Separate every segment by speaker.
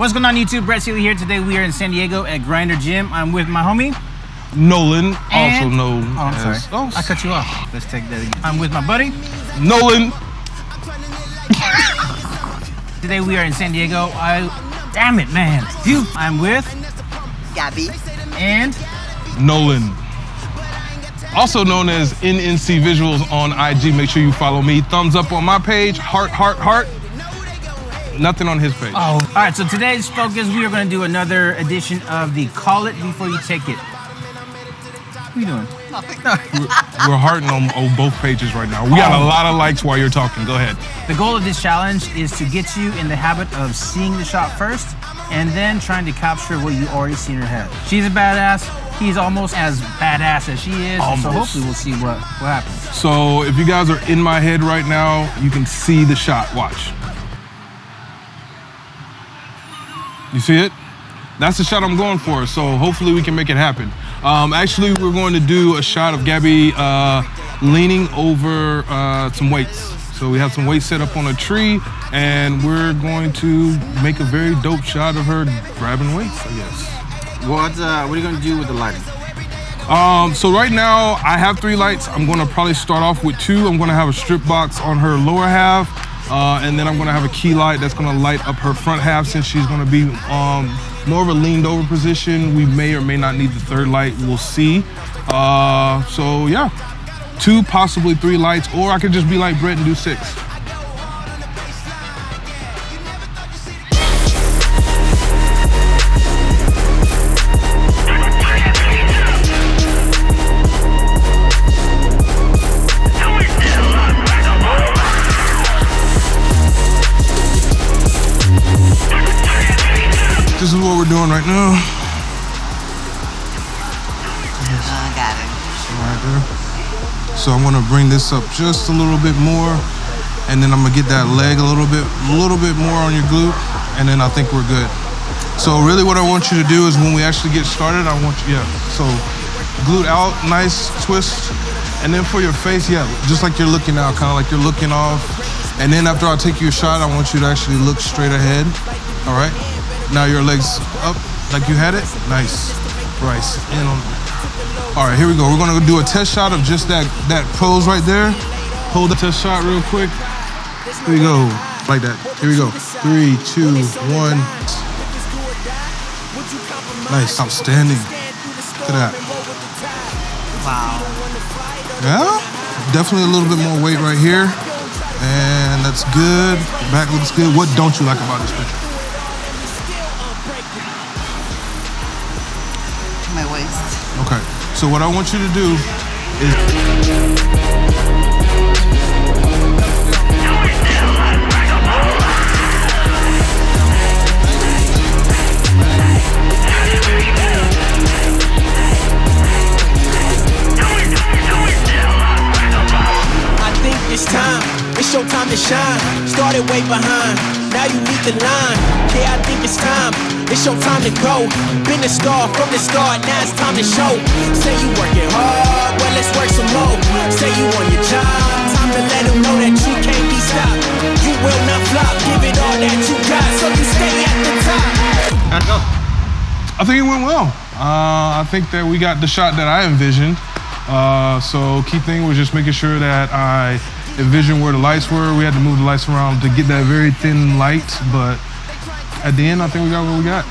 Speaker 1: What's going on YouTube? Brett Seeley here. Today we are in San Diego at Grinder Gym. I'm with my homie
Speaker 2: Nolan, also known
Speaker 1: as... Oh, I cut you off. Let's take that again. I'm with my buddy
Speaker 2: Nolan.
Speaker 1: Today we are in San Diego. Damn it, man. Phew. I'm with
Speaker 3: Gabby
Speaker 1: and
Speaker 2: Nolan, also known as NNC Visuals on IG. Make sure you follow me. Thumbs up on my page. Heart, heart, heart. Nothing on his page.
Speaker 1: Oh, all right. So today's focus, we are going to do another edition of the Call It Before You Take It. What are you doing?
Speaker 3: Nothing.
Speaker 2: We're hearting on both pages right now. We got a lot of likes while you're talking. Go ahead.
Speaker 1: The goal of this challenge is to get you in the habit of seeing the shot first and then trying to capture what you already see in her head. She's a badass. He's almost as badass as she is.
Speaker 2: Almost.
Speaker 1: So hopefully we'll see what happens.
Speaker 2: So if you guys are in my head right now, you can see the shot. Watch. You see it? That's the shot I'm going for, so hopefully we can make it happen. Actually, we're going to do a shot of Gabby leaning over some weights. So we have some weights set up on a tree, and we're going to make a very dope shot of her grabbing weights, I guess.
Speaker 1: What are you going to do with the lighting?
Speaker 2: So right now, I have 3 lights. I'm going to probably start off with 2. I'm going to have a strip box on her lower half, and then I'm going to have a key light that's going to light up her front half since she's going to be more of a leaned over position. We may or may not need the 3rd light. We'll see. So yeah, 2, possibly 3 lights, or I could just be like Brett and do 6. This is what we're doing right now.
Speaker 3: Got it.
Speaker 2: Right there. So I'm gonna bring this up just a little bit more, and then I'm gonna get that leg a little bit more on your glute, and then I think we're good. So really what I want you to do is when we actually get started, I want you, so glute out, nice twist, and then for your face, just like you're looking out, kind of like you're looking off. And then after I take your shot, I want you to actually look straight ahead, all right? Now your legs up like you had it. Nice. Rice in on. All right, here we go. We're gonna do a test shot of just that pose right there. Hold the test shot real quick. Here we go. Like that. Here we go. 3, 2, 1. Nice. Outstanding. Look at that.
Speaker 3: Wow.
Speaker 2: Yeah. Definitely a little bit more weight right here. And that's good. Back looks good. What don't you like about this picture?
Speaker 3: My waist.
Speaker 2: Okay, so what I want you to do is...
Speaker 4: I think it's time, it's your time to shine. Started way behind, now you need the line. Yeah, I think it's time, it's your time to go. Been a star from the start, now it's time to show. Say you working hard, well let's work some more. Say you on your job, time to let them know that you can't be stopped. You will not flop, give it all that you got, so you stay at the top.
Speaker 1: How'd it go?
Speaker 2: I think it went well. I think that we got the shot that I envisioned. So key thing was just making sure that I envisioned where the lights were. We had to move the lights around to get that very thin light, but at the end, I think we got what we got.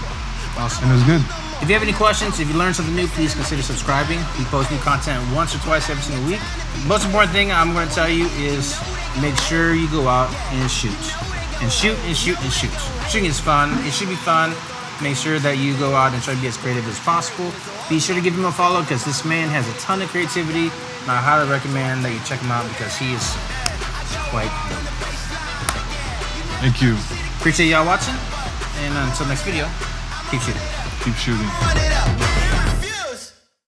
Speaker 1: Awesome.
Speaker 2: And it was good.
Speaker 1: If you have any questions, if you learned something new, please consider subscribing. We post new content once or twice every single week. The most important thing I'm going to tell you is make sure you go out and shoot. And shoot and shoot and shoot. Shooting is fun. It should be fun. Make sure that you go out and try to be as creative as possible. Be sure to give him a follow because this man has a ton of creativity. And I highly recommend that you check him out because he is quite dope.
Speaker 2: Thank you.
Speaker 1: Appreciate y'all watching. And until next video, keep shooting.
Speaker 2: Keep shooting.